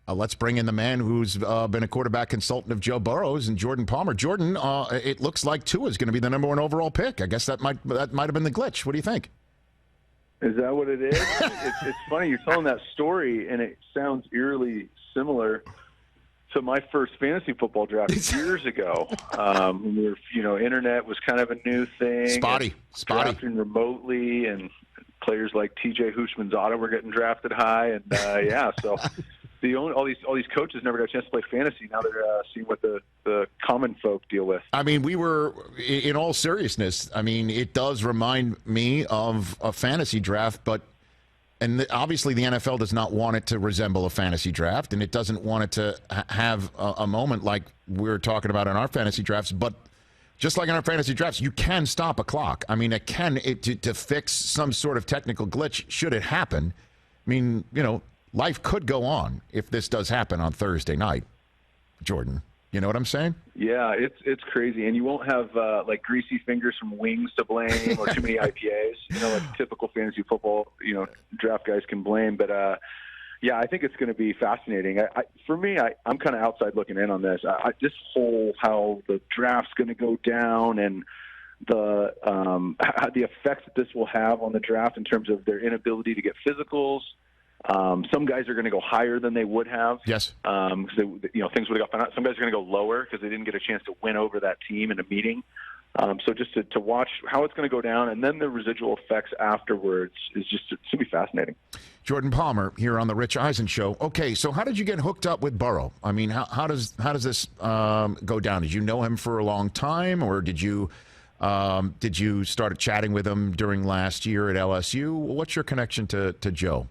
Let's bring in the man who's been a quarterback consultant of Joe Burrow's and Jordan Palmer. Jordan, it looks like Tua is going to be the number 1 overall pick. I guess that might have been the glitch. What do you think? Is that what it is? It's funny. You're telling that story, and it sounds eerily similar to my first fantasy football draft years ago. When we were, internet was kind of a new thing. Spotty. Drafting remotely, and players like T.J. Hushmanzada were getting drafted high, and so all these coaches never got a chance to play fantasy. Now they're seeing what the common folk deal with. I mean, we were, in all seriousness, it does remind me of a fantasy draft, and obviously the NFL does not want it to resemble a fantasy draft, and it doesn't want it to have a moment like we're talking about in our fantasy drafts, but just like in our fantasy drafts, you can stop a clock. To fix some sort of technical glitch, should it happen, life could go on if this does happen on Thursday night, Jordan. You know what I'm saying? Yeah, it's crazy. And you won't have greasy fingers from wings to blame or too many IPAs, like typical fantasy football, draft guys can blame. But, I think it's going to be fascinating. For me, I'm kind of outside looking in on this. This whole how the draft's going to go down and the effects that this will have on the draft in terms of their inability to get physicals. Some guys are going to go higher than they would have. Yes. Because things would have gone out. Some guys are going to go lower because they didn't get a chance to win over that team in a meeting. So just to watch how it's going to go down, and then the residual effects afterwards it's going to be fascinating. Jordan Palmer here on the Rich Eisen Show. Okay, so how did you get hooked up with Burrow? How does this go down? Did you know him for a long time, or did you start chatting with him during last year at LSU? What's your connection to Joe?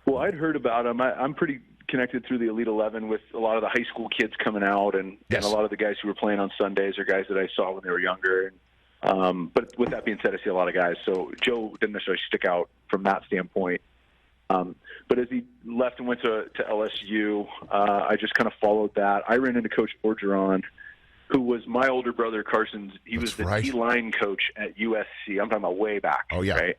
Well, I'd heard about him. I'm pretty connected through the Elite 11 with a lot of the high school kids coming out, and a lot of the guys who were playing on Sundays are guys that I saw when they were younger. But with that being said, I see a lot of guys. So Joe didn't necessarily stick out from that standpoint. But as he left and went to LSU, I just kind of followed that. I ran into Coach Orgeron, who was my older brother Carson's. He was the D-line coach at USC. I'm talking about way back. Oh, yeah. Right?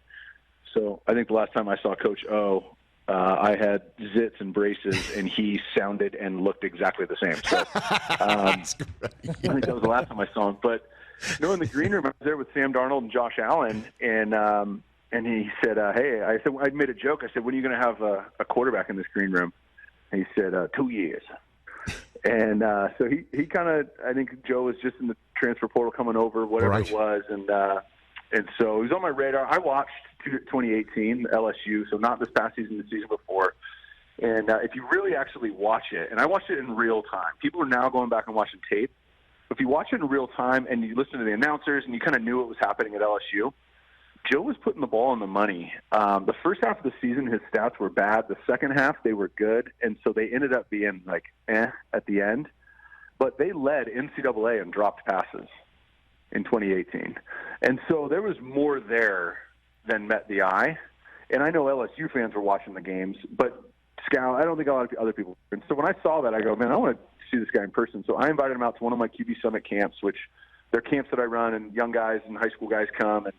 So I think the last time I saw Coach O, I had zits and braces, and he sounded and looked exactly the same. So I think that was the last time I saw him. But in the green room, I was there with Sam Darnold and Josh Allen, and he said, "Hey," I made a joke. I said, "When are you going to have a quarterback in this green room?" And he said, 2 years. And so he kind of, I think Joe was just in the transfer portal coming over, whatever it was, and so he was on my radar. I watched 2018 LSU, so not this past season, the season before. And if you really actually watch it, and I watched it in real time. People are now going back and watching tape. If you watch it in real time and you listen to the announcers and you kind of knew what was happening at LSU, Joe was putting the ball on the money. The first half of the season, his stats were bad. The second half, they were good, and so they ended up being at the end. But they led NCAA in dropped passes in 2018. And so there was more there than met the eye. And I know LSU fans were watching the games, but I don't think a lot of other people were. And so when I saw that, I go, man, I want to see this guy in person. So I invited him out to one of my QB Summit camps, which they're camps that I run, and young guys and high school guys come. And,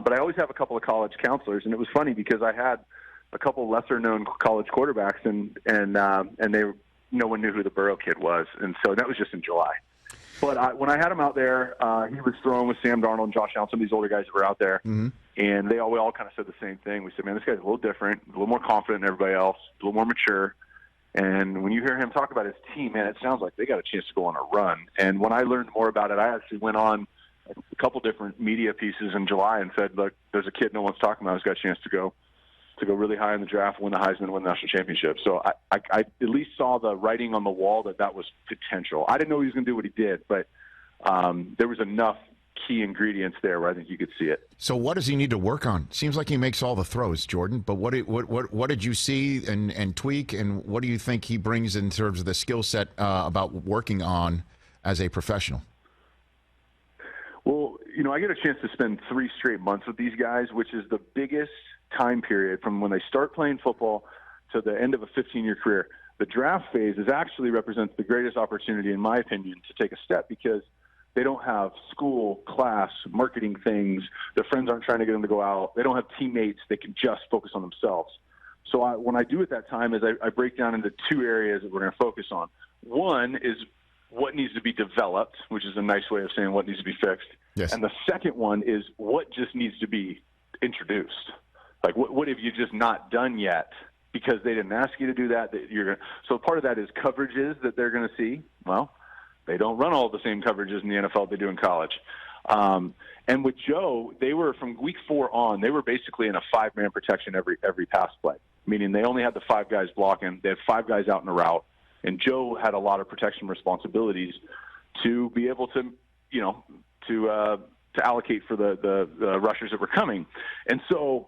but I always have a couple of college counselors, and it was funny because I had a couple lesser-known college quarterbacks, and no one knew who the Burrow kid was. And so that was just in July. But when I had him out there, he was throwing with Sam Darnold and Josh Allen, some of these older guys that were out there. Mm-hmm. And we all kind of said the same thing. We said, man, this guy's a little different, a little more confident than everybody else, a little more mature. And when you hear him talk about his team, man, it sounds like they got a chance to go on a run. And when I learned more about it, I actually went on a couple different media pieces in July and said, look, there's a kid no one's talking about who's got a chance to go really high in the draft, win the Heisman, win the national championship. So I at least saw the writing on the wall that was potential. I didn't know he was going to do what he did, but there was enough key ingredients there where I think you could see it. So what does he need to work on? Seems like he makes all the throws, Jordan, but what did you see and tweak, and what do you think he brings in terms of the skill set about working on as a professional? Well, I get a chance to spend 3 straight months with these guys, which is the biggest time period from when they start playing football to the end of a 15-year career. The draft phase actually represents the greatest opportunity, in my opinion, to take a step because they don't have school, class, marketing things. Their friends aren't trying to get them to go out. They don't have teammates. They can just focus on themselves. So when I do at that time is I break down into two areas that we're going to focus on. One is what needs to be developed, which is a nice way of saying what needs to be fixed. Yes. And the second one is what just needs to be introduced. Like what have you just not done yet because they didn't ask you to do that? So part of that is coverages that they're going to see. Well, they don't run all the same coverages in the NFL they do in college. And with Joe, they were from week 4 on, they were basically in a 5-man protection every pass play, meaning they only had the 5 guys blocking. They had 5 guys out in a route. And Joe had a lot of protection responsibilities to be able to, to allocate for the rushers that were coming. And so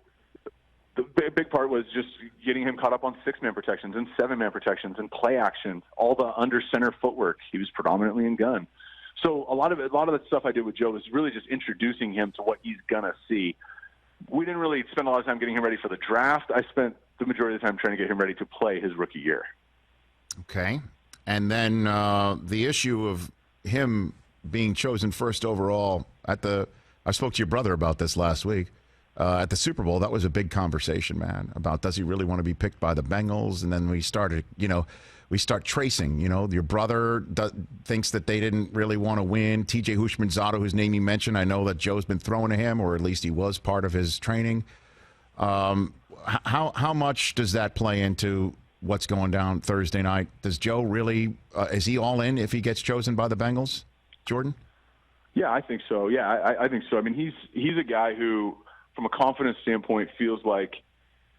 the big part was just getting him caught up on 6-man protections and 7-man protections and play action, all the under center footwork. He was predominantly in gun. So a lot of the stuff I did with Joe was really just introducing him to what he's gonna see. We didn't really spend a lot of time getting him ready for the draft. I spent the majority of the time trying to get him ready to play his rookie year. Okay. And then the issue of him being chosen first overall I spoke to your brother about this last week at the Super Bowl. That was a big conversation, man, about does he really want to be picked by the Bengals? And then we started, we start tracing, your brother thinks that they didn't really want to win. TJ Hushmanzada, whose name you mentioned, I know that Joe's been throwing to him, or at least he was part of his training. How much does that play into what's going down Thursday night? Does Joe really, is he all in if he gets chosen by the Bengals, Jordan? Yeah, I think so. Yeah, I think so. I mean, he's a guy who, from a confidence standpoint, feels like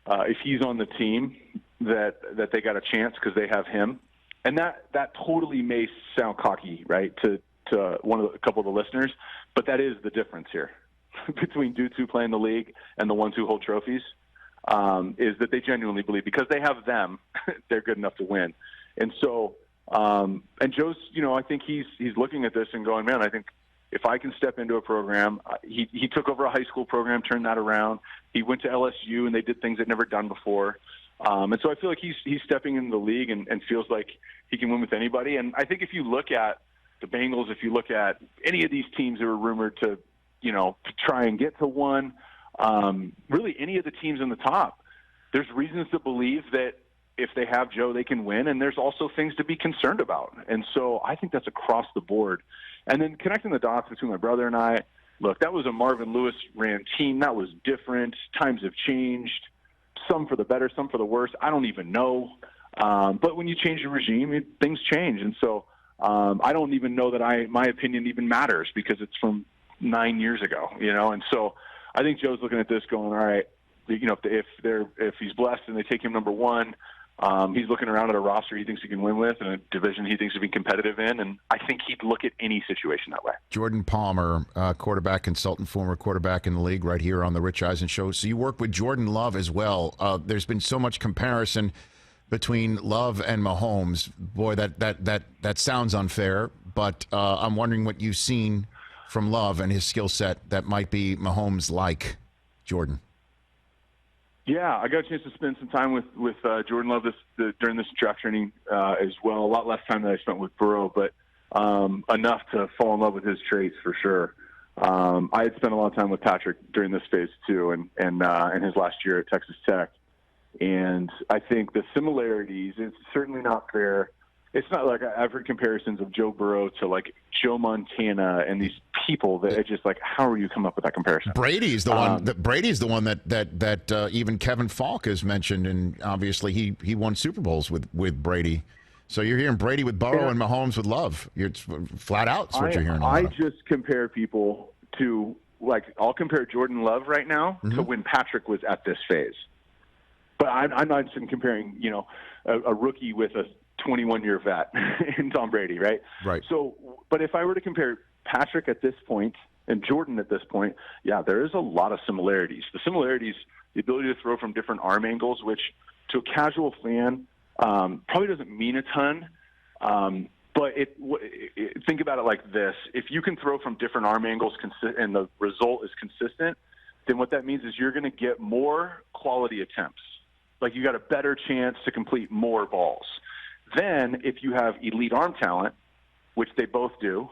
if he's on the team that they got a chance because they have him. And that totally may sound cocky, right, to a couple of the listeners, but that is the difference here between dudes who play in the league and the ones who hold trophies. Is that they genuinely believe because they have them, they're good enough to win. And so, and Joe's, I think he's looking at this and going, man, I think if I can step into a program, he took over a high school program, turned that around. He went to LSU and they did things they'd never done before. And so I feel like he's stepping into the league and feels like he can win with anybody. And I think if you look at the Bengals, if you look at any of these teams that were rumored to try and get to one, really any of the teams in the top, there's reasons to believe that if they have Joe, they can win. And there's also things to be concerned about. And so I think that's across the board. And then connecting the dots between my brother and I, look, that was a Marvin Lewis ran team. That was different. Times have changed, some for the better, some for the worse. I don't even know. But when you change the regime, things change. And so I don't even know that my opinion even matters because it's from 9 years ago, And so I think Joe's looking at this going, all right, if he's blessed and they take him number 1, he's looking around at a roster he thinks he can win with and a division he thinks he'll be competitive in, and I think he'd look at any situation that way. Jordan Palmer, quarterback consultant, former quarterback in the league, right here on the Rich Eisen Show. So you work with Jordan Love as well. There's been so much comparison between Love and Mahomes. Boy, that sounds unfair, but I'm wondering what you've seen from Love and his skill set that might be Mahomes-like, Jordan. Yeah, I got a chance to spend some time with Jordan Love during this draft training as well. A lot less time than I spent with Burrow, but enough to fall in love with his traits for sure. I had spent a lot of time with Patrick during this phase too, and his last year at Texas Tech. And I think the similarities, it's certainly not fair. It's not like I've heard comparisons of Joe Burrow to like Joe Montana and these people that it's just like, how are you come up with that comparison? Brady's the one. Brady's the one that even Kevin Falk has mentioned, and obviously he won Super Bowls with Brady. So you're hearing Brady with Burrow and Mahomes with Love. It's flat out. That's what you're hearing. I just compare people to I'll compare Jordan Love right now to when Patrick was at this phase. But I'm not comparing a rookie with a 21-year vet in Tom Brady, right? Right. So, but if I were to compare Patrick at this point and Jordan at this point, yeah, there is a lot of similarities. The similarities, the ability to throw from different arm angles, which to a casual fan probably doesn't mean a ton. But think about it like this. If you can throw from different arm angles and the result is consistent, then what that means is you're going to get more quality attempts. Like you got a better chance to complete more balls. Then if you have elite arm talent, which they both do,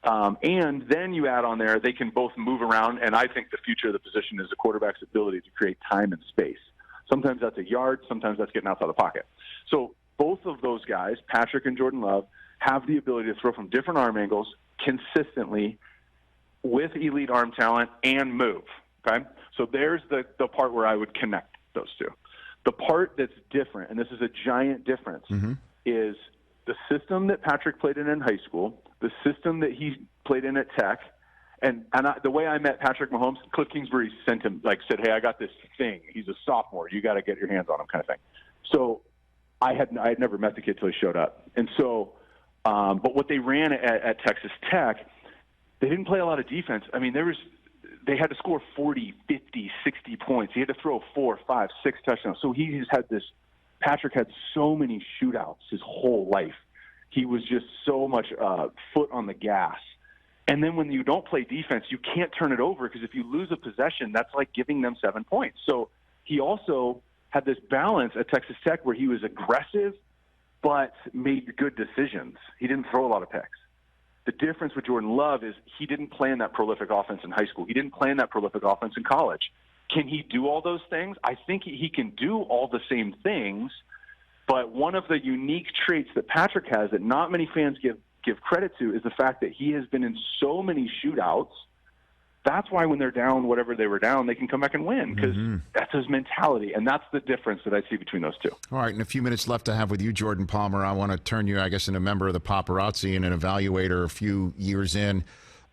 and then you add on there, they can both move around. And I think the future of the position is the quarterback's ability to create time and space. Sometimes that's a yard. Sometimes that's getting outside the pocket. So both of those guys, Patrick and Jordan Love, have the ability to throw from different arm angles consistently with elite arm talent and move. Okay? So there's the part where I would connect those two. The part that's different, and this is a giant difference, is the system that Patrick played in high school, the system that he played in at Tech, and the way I met Patrick Mahomes, Cliff Kingsbury sent him, said, hey, I got this thing. He's a sophomore. You got to get your hands on him, kind of thing. So I had never met the kid till he showed up. And so, but what they ran at Texas Tech, they didn't play a lot of defense. I mean, they had to score 40, 50, 60 points. He had to throw 4, 5, 6 touchdowns. So he just had this. Patrick had so many shootouts his whole life. He was just so much foot on the gas. And then when you don't play defense, you can't turn it over, because if you lose a possession, that's like giving them 7 points. So he also had this balance at Texas Tech where he was aggressive but made good decisions. He didn't throw a lot of picks. The difference with Jordan Love is he didn't play in that prolific offense in high school. He didn't play in that prolific offense in college. Can he do all those things? I think he can do all the same things, but one of the unique traits that Patrick has that not many fans give credit to is the fact that he has been in so many shootouts. That's why when they're down, whatever they were down, they can come back and win, because that's his mentality, and that's the difference that I see between those two. All right, in a few minutes left to have with you, Jordan Palmer, I want to turn you, I guess, into a member of the paparazzi and an evaluator a few years in.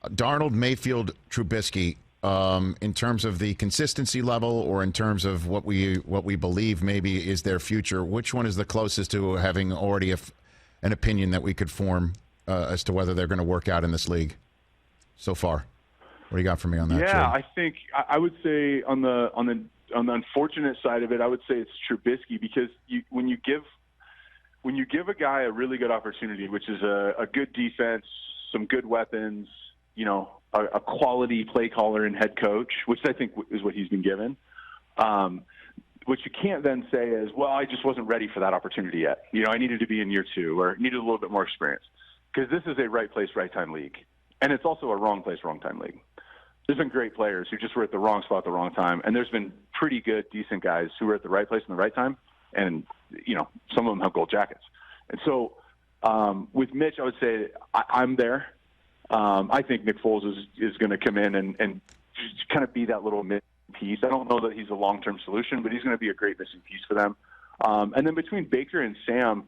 Darnold, Mayfield, Trubisky, in terms of the consistency level or in terms of what we believe maybe is their future, which one is the closest to having already an opinion that we could form as to whether they're going to work out in this league so far? What do you got for me on that? Yeah, Jordan? I think I would say on the unfortunate side of it, I would say it's Trubisky, because when you give a guy a really good opportunity, which is a good defense, some good weapons, a quality play caller and head coach, which I think is what he's been given. What you can't then say is, well, I just wasn't ready for that opportunity yet. I needed to be in year 2 or needed a little bit more experience, because this is a right place, right time league. And it's also a wrong place, wrong time league. There's been great players who just were at the wrong spot at the wrong time, and there's been pretty good, decent guys who were at the right place in the right time, and, some of them have gold jackets. And so with Mitch, I would say I'm there. I think Nick Foles is going to come in and just kind of be that little missing piece. I don't know that he's a long-term solution, but he's going to be a great missing piece for them. And then between Baker and Sam,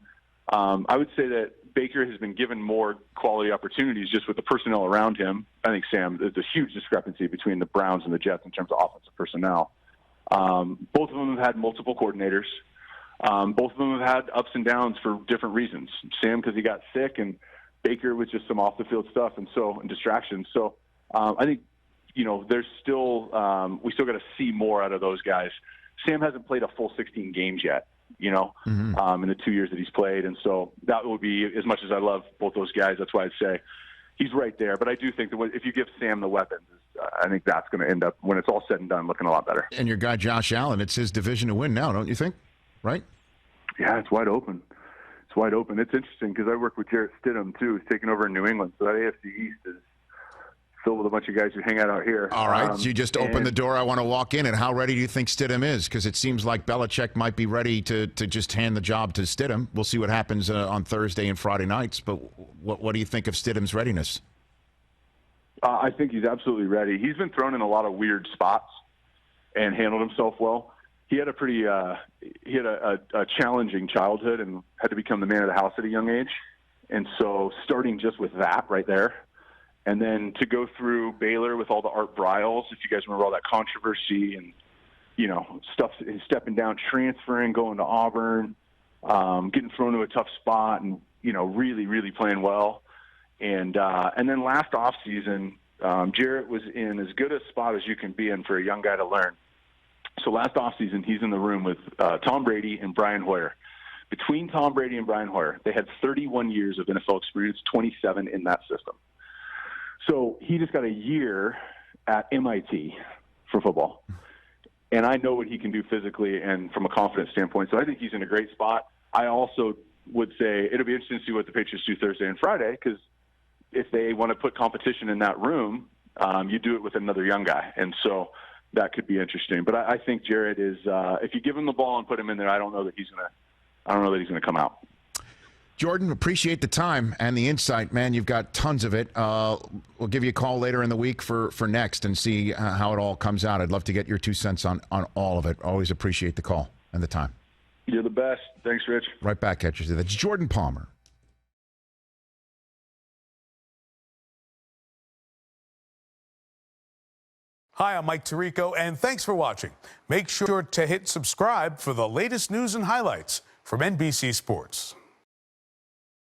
I would say that Baker has been given more quality opportunities just with the personnel around him. I think Sam, there's a huge discrepancy between the Browns and the Jets in terms of offensive personnel. Both of them have had multiple coordinators. Both of them have had ups and downs for different reasons. Sam, because he got sick, and Baker with just some off-the-field stuff and distractions. So I think, there's still we still got to see more out of those guys. Sam hasn't played a full 16 games yet, in the 2 years that he's played. And so that would be, as much as I love both those guys, that's why I'd say he's right there. But I do think that if you give Sam the weapons, I think that's going to end up, when it's all said and done, looking a lot better. And your guy, Josh Allen, it's his division to win now, don't you think? Right? Yeah, it's wide open. It's wide open. It's interesting because I work with Jarrett Stidham, too, who's taking over in New England. So that AFC East is filled with a bunch of guys who hang out here. All right, so you just opened the door. I want to walk in. And how ready do you think Stidham is? Because it seems like Belichick might be ready to just hand the job to Stidham. We'll see what happens on Thursday and Friday nights. But what do you think of Stidham's readiness? I think he's absolutely ready. He's been thrown in a lot of weird spots and handled himself well. He had a challenging childhood and had to become the man of the house at a young age. And so starting just with that right there, and then to go through Baylor with all the Art Briles, if you guys remember all that controversy and, stuff, stepping down, transferring, going to Auburn, getting thrown to a tough spot and, really, really playing well. And then last offseason, Jarrett was in as good a spot as you can be in for a young guy to learn. So last offseason, he's in the room with Tom Brady and Brian Hoyer. Between Tom Brady and Brian Hoyer, they had 31 years of NFL experience, 27 in that system. So he just got a year at MIT for football. And I know what he can do physically and from a confidence standpoint. So I think he's in a great spot. I also would say it'll be interesting to see what the Patriots do Thursday and Friday, because if they want to put competition in that room, you do it with another young guy. And so that could be interesting. But I think Jared is. If you give him the ball and put him in there, I don't know that he's gonna come out. Jordan, appreciate the time and the insight, man. You've got tons of it. We'll give you a call later in the week for next and see how it all comes out. I'd love to get your 2 cents on all of it. Always appreciate the call and the time. You're the best. Thanks, Rich. Right back at you. That's Jordan Palmer. Hi, I'm Mike Tirico, and thanks for watching. Make sure to hit subscribe for the latest news and highlights from NBC Sports.